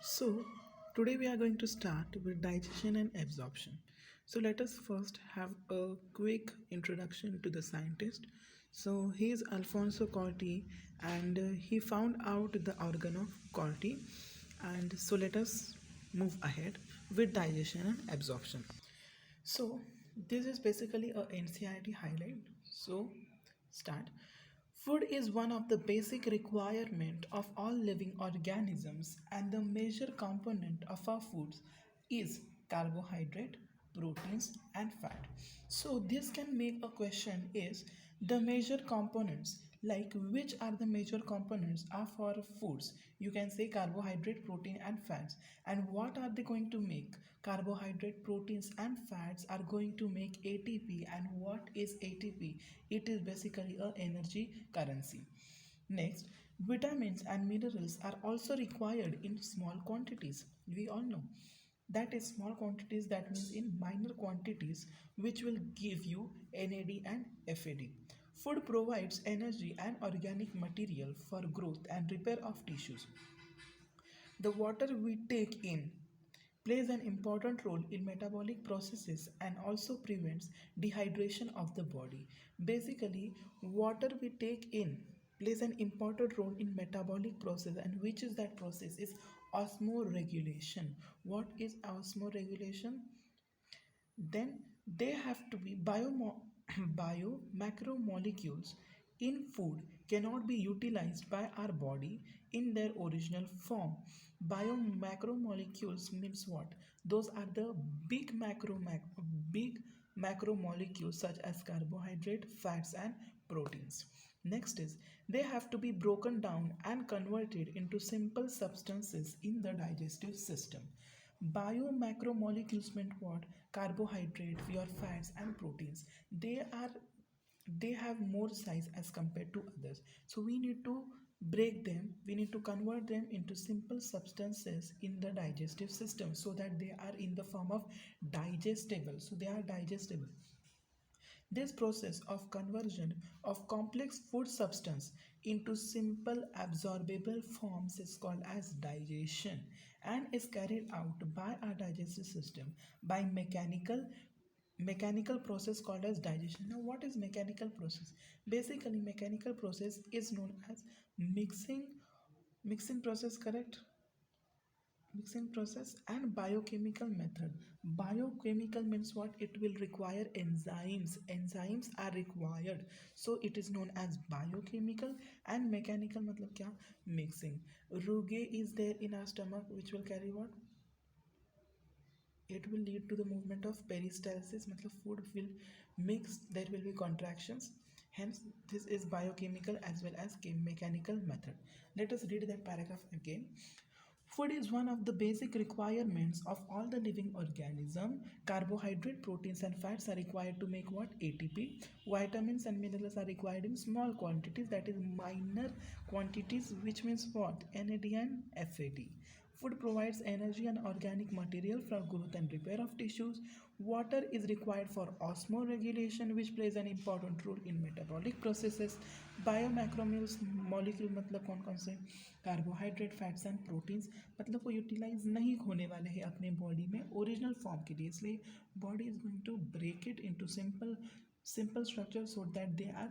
So, today we are going to start with digestion and absorption. So, let us first have a quick introduction to the scientist. So, he is Alfonso Corti and he found out the organ of Corti. And so, let us move ahead with digestion and absorption. So, this is basically a NCERT highlight. So, start. Food is one of the basic requirement of all living organisms, and the major component of our foods is carbohydrate, proteins and fat. So this can make a question is the major components, like which are the major components of our foods. You can say carbohydrate, protein and fats, and what are they going to make? Carbohydrate, proteins and fats are going to make ATP. And what is ATP? It is basically a energy currency. Next, vitamins and minerals are also required in small quantities. We all know that is small quantities, that means in minor quantities, which will give you NAD and FAD. Food provides energy and organic material for growth and repair of tissues. The water we take in plays an important role in metabolic processes and also prevents dehydration of the body. Basically, water we take in plays an important role in metabolic process, and which is that process is osmoregulation. What is osmoregulation? Then they have to be bio macromolecules in food cannot be utilized by our body in their original form. Bio macromolecules means what? Those are the big macromolecules such as carbohydrate, fats and proteins. Next is they have to be broken down and converted into simple substances in the digestive system. Biomacromolecules meant what? Carbohydrate, your fats and proteins. They have more size as compared to others. So we need to break them, we need to convert them into simple substances in the digestive system so that they are in the form of digestible. So they are digestible. This process of conversion of complex food substance into simple absorbable forms is called as digestion and is carried out by our digestive system by mechanical process called as digestion. Now what is mechanical process? Basically mechanical process is known as mixing process, correct? Mixing process and biochemical method. Biochemical means what? It will require enzymes are required, so it is known as biochemical. And mechanical matlab kya? Mixing. Rugae is there in our stomach, which will carry what? It will lead to the movement of peristalsis, matlab food will mix, there will be contractions. Hence this is biochemical as well as mechanical method. Let us read that paragraph again. Food is one of the basic requirements of all the living organism. Carbohydrate, proteins and fats are required to make what? ATP. Vitamins and minerals are required in small quantities, that is minor quantities, which means what? NAD and FAD. Food provides energy and organic material for growth and repair of tissues. Water is required for osmoregulation, which plays an important role in metabolic processes. Biomacromolecules molecule मतलब कौन कौन से? Carbohydrate, fats and proteins, मतलब वो utilise नहीं होने वाले हैं अपने बॉडी में ओरिजिनल फॉर्म के लिए, इसलिए body is going to break it into simple structure so that they are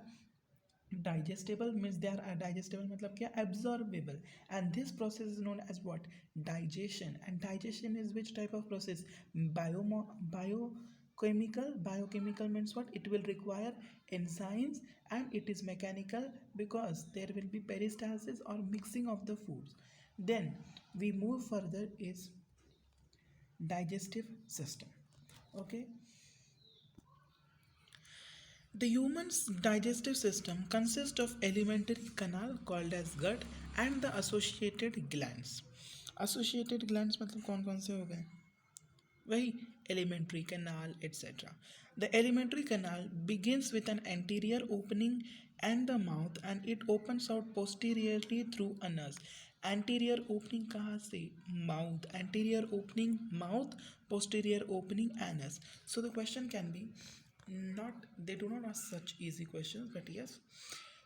digestible. Means they are digestible मतलब क्या? Absorbable. And this process is known as what? Digestion. And digestion is which type of process? Biochemical means what? It will require enzymes, and it is mechanical because there will be peristalsis or mixing of the foods. Then we move further is digestive system. Okay. The human's digestive system consists of alimentary canal called as gut and the associated glands. Associated glands मतलब कौन कौन से हो गए? वही alimentary canal etc. The alimentary canal begins with an anterior opening and the mouth, and it opens out posteriorly through anus. Anterior opening कहाँ से? Mouth. Anterior opening mouth, posterior opening anus. So the question can be, not, they do not ask such easy questions, but yes,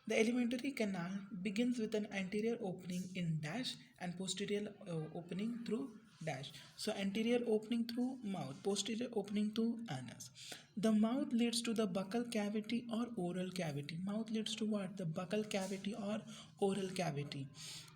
The alimentary canal begins with an anterior opening in dash and posterior opening through dash. So anterior opening through mouth, posterior opening through anus. The mouth leads to the buccal cavity or oral cavity. Mouth leads to what? The buccal cavity or oral cavity.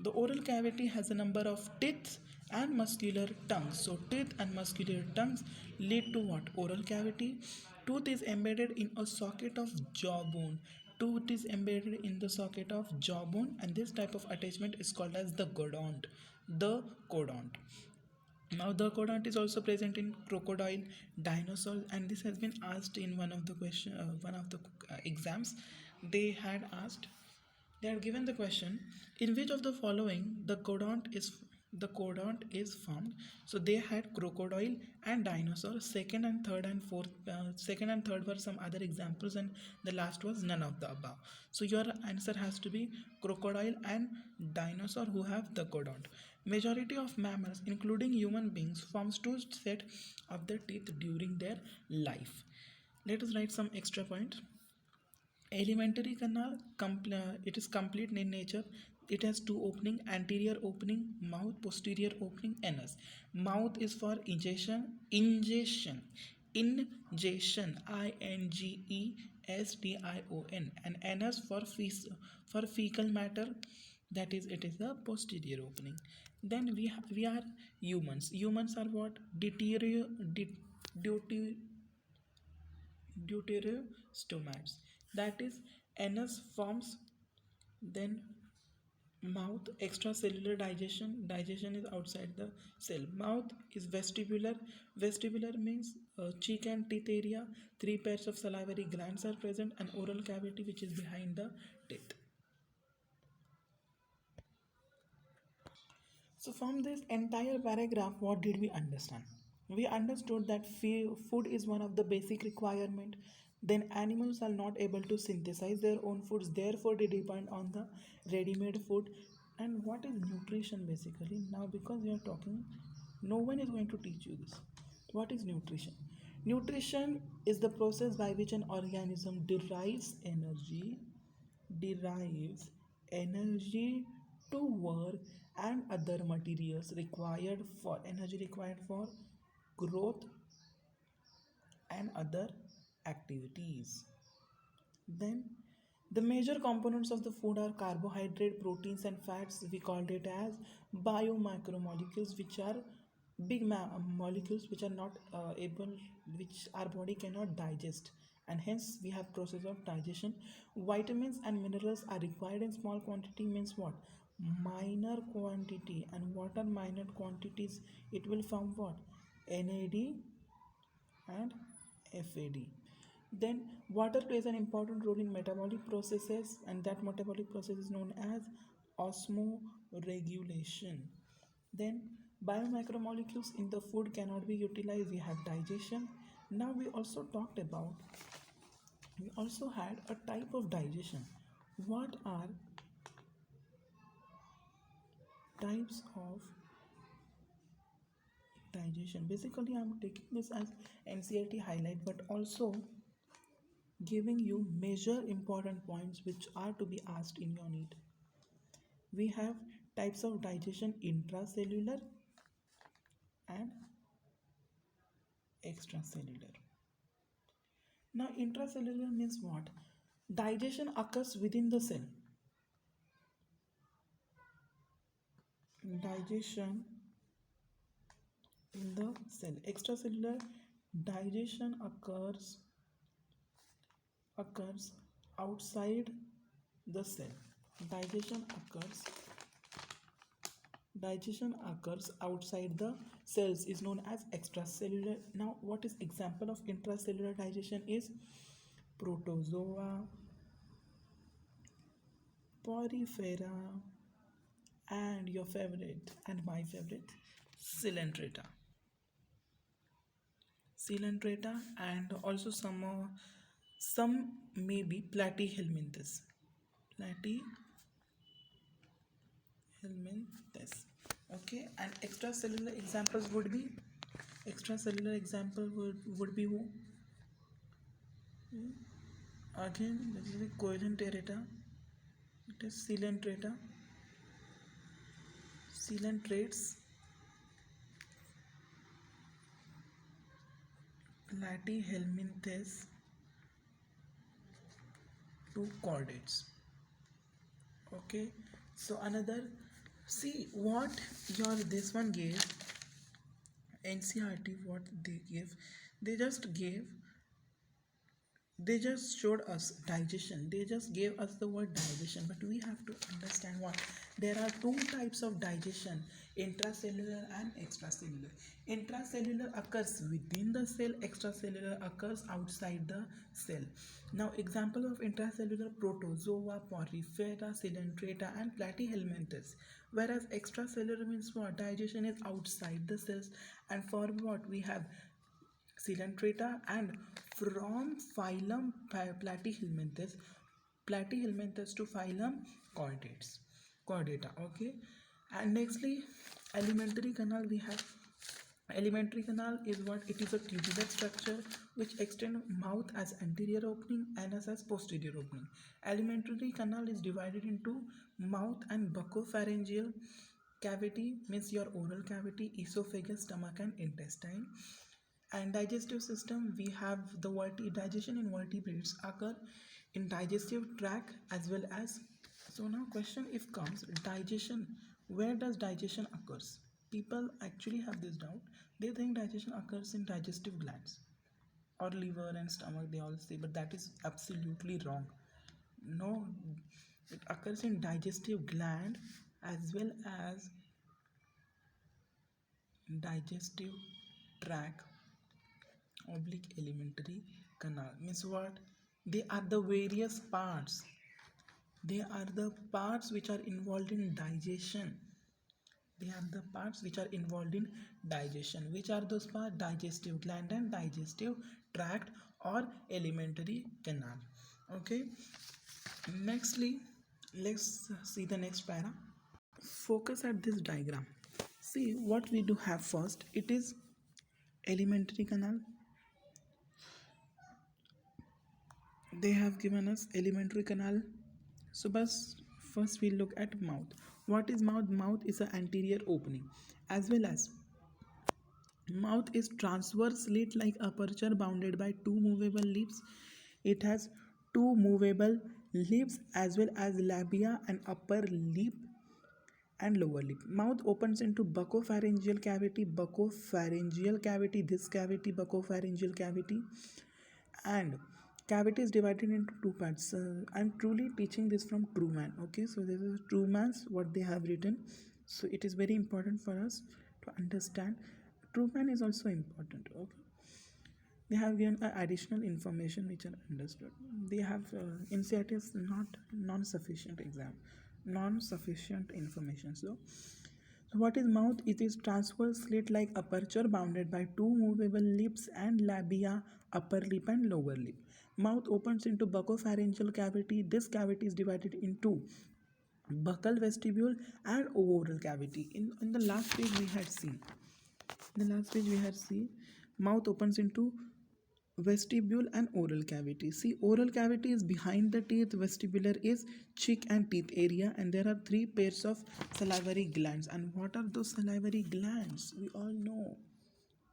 The oral cavity has a number of teeth and muscular tongues. So teeth and muscular tongues lead to what? Oral cavity. Tooth is embedded in a socket of jawbone. Tooth is embedded in the socket of jawbone, and this type of attachment is called as the codont. The codont. Now the codont is also present in crocodile, dinosaur, and this has been asked in one of the exams. They had asked, they had given the question, in which of the following the codont is formed. So they had crocodile and dinosaur. Second and third were some other examples, and the last was none of the above. So your answer has to be crocodile and dinosaur who have the codont. Majority of mammals, including human beings, forms two set of their teeth during their life. Let us write some extra points. Alimentary canal, it is complete in nature. It has two opening: anterior opening mouth, posterior opening anus. Mouth is for ingestion, ingestion, and anus for fecal matter, that is it is the posterior opening. Then we are humans are what? Deuterostomats, that is anus forms, then mouth extracellular digestion is outside the cell. Mouth is vestibular means cheek and teeth area, three pairs of salivary glands are present, and oral cavity which is behind the teeth. So from this entire paragraph, what did we understand? We understood that food is one of the basic requirement. Then animals are not able to synthesize their own foods, therefore they depend on the ready-made food. And what is nutrition basically? Now because we are talking, no one is going to teach you this. What is nutrition? Nutrition is the process by which an organism derives energy to work and other materials required for growth and other activities. Then the major components of the food are carbohydrate, proteins and fats. We called it as biomacromolecules, which are molecules which are not which our body cannot digest, and hence we have process of digestion. Vitamins and minerals are required in small quantity, means what? Minor quantity. And what are minor quantities? It will form what? NAD and FAD. Then water plays an important role in metabolic processes, and that metabolic process is known as osmoregulation. Then biomacromolecules in the food cannot be utilized. We have digestion. Now we also had a type of digestion. What are types of digestion? Basically I'm taking this as NCERT highlight, but also giving you major important points which are to be asked in your NEET. We have types of digestion: intracellular and extracellular. Now intracellular means what? Digestion occurs within the cell. Digestion in the cell. Extracellular digestion occurs outside the cell. Digestion occurs outside the cells is known as extracellular. Now what is example of intracellular digestion is protozoa, porifera, and your favorite and my favorite, Coelenterata, and also some maybe platyhelminthes. Okay, and extracellular examples would be who? Again, this is the Coelenterata, It is coelenterata, coelentrates, platyhelminthes, two chordates. Okay, so another, see what your this one gave NCERT, what they gave, they just gave, they just showed us digestion, they just gave us the word digestion, but we have to understand what there are two types of digestion, intracellular and extracellular. Intracellular occurs within the cell, extracellular occurs outside the cell. Now example of intracellular: protozoa, porifera, coelenterata and platyhelminthes. Whereas extracellular means what, digestion is outside the cells. And for what we have coelenterata, and from phylum platyhelminthes, platyhelminthes to phylum chordata. Okay, and nextly alimentary canal we have. Alimentary canal is what, it is a tubular structure which extend mouth as anterior opening, anus as posterior opening. Alimentary canal is divided into mouth and buccopharyngeal cavity, means your oral cavity, esophagus, stomach and intestine. And digestive system, we have the digestion in vertebrates occur in digestive tract as well as. So now question if comes, digestion, where does digestion occurs? People actually have this doubt, they think digestion occurs in digestive glands or liver and stomach, they all say, but that is absolutely wrong. No, it occurs in digestive gland as well as digestive tract oblique alimentary canal. Means what, they are the various parts, they are the parts which are involved in digestion, they are the parts which are involved in digestion. Which are those parts? Digestive gland and digestive tract or alimentary canal. Okay, nextly let's see the next para. Focus at this diagram, see what we do have first, it is alimentary canal. They have given us alimentary canal. So first we look at mouth. What is mouth? Mouth is an anterior opening, as well as mouth is transverse slit like aperture bounded by two movable lips. It has two movable lips as well as labia and upper lip and lower lip. Mouth opens into buccopharyngeal cavity, this cavity, buccopharyngeal cavity, and cavity is divided into two parts. I'm truly teaching this from Truman. Okay, so this is Truman's what they have written. So it is very important for us to understand. Truman is also important. Okay, they have given additional information which are understood. They have NCERT is not non-sufficient exam, non-sufficient information. So what is mouth? It is transverse slit-like aperture bounded by two movable lips and labia, upper lip and lower lip. Mouth opens into buccopharyngeal cavity. This cavity is divided into buccal vestibule and oral cavity. In the last page we had seen. In the last page we had seen mouth opens into vestibule and oral cavity. See, oral cavity is behind the teeth, vestibular is cheek and teeth area, and there are three pairs of salivary glands. And what are those salivary glands? We all know.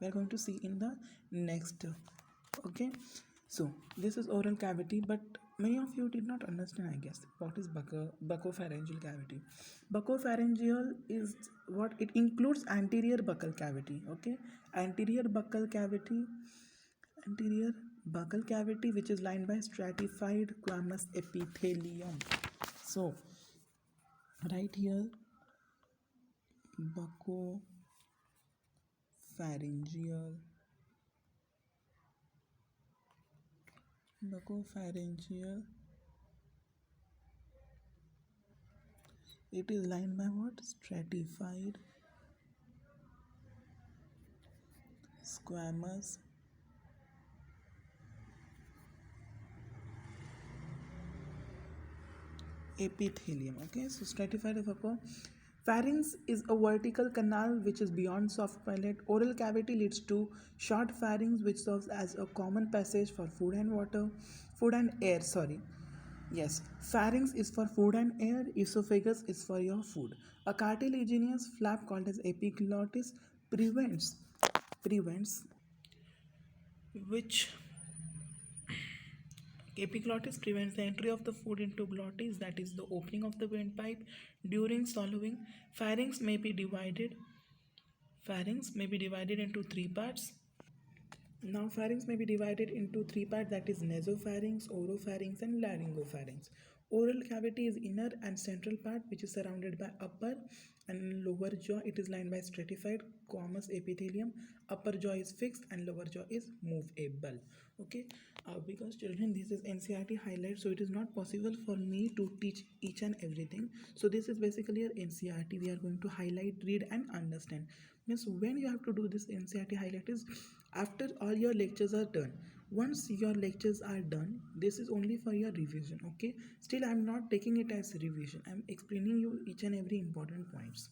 We are going to see in the next. Okay, so this is oral cavity, but many of you did not understand, I guess, what is buccopharyngeal cavity. Buccopharyngeal is what, it includes anterior buccal cavity. Okay, anterior buccal cavity which is lined by stratified squamous epithelium. So right here, buccopharyngeal it is lined by what? Stratified squamous epithelium. Okay, so stratified pharynx is a vertical canal which is beyond soft palate. Oral cavity leads to short pharynx which serves as a common passage for food and air. Yes, pharynx is for food and air, esophagus is for your food. A cartilaginous flap called as epiglottis prevents which epiglottis prevents the entry of the food into glottis, that is the opening of the windpipe during swallowing. Pharynx may be divided into three parts. Now, pharynx may be divided into three parts, that is nasopharynx, oropharynx, and laryngopharynx. Oral cavity is inner and central part, which is surrounded by upper and lower jaw. It is lined by stratified squamous epithelium. Upper jaw is fixed and lower jaw is movable. Okay, because children, this is NCERT highlight, so it is not possible for me to teach each and everything. So this is basically your NCERT. We are going to highlight, read, and understand. Means when you have to do this NCERT highlight is after all your lectures are done. Once your lectures are done, this is only for your revision. Okay, still I'm not taking it as revision, I'm explaining you each and every important points.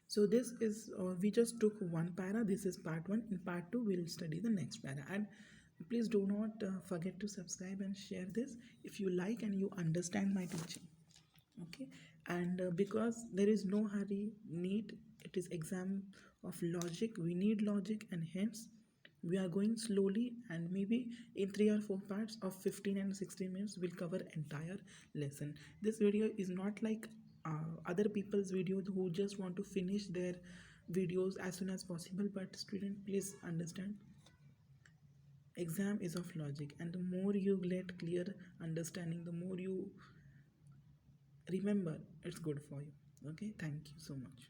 So this is we just took one para. This is part one. In part two we'll study the next para. And please do not forget to subscribe and share this if you like and you understand my teaching. Okay, and because there is no hurry, NEET, it is exam of logic, we need logic, and hence we are going slowly, and maybe in 3 or 4 parts of 15 and 16 minutes we'll cover entire lesson. This video is not like other people's videos who just want to finish their videos as soon as possible. But student, please understand, exam is of logic, and the more you get clear understanding, the more you remember, it's good for you. Okay, thank you so much.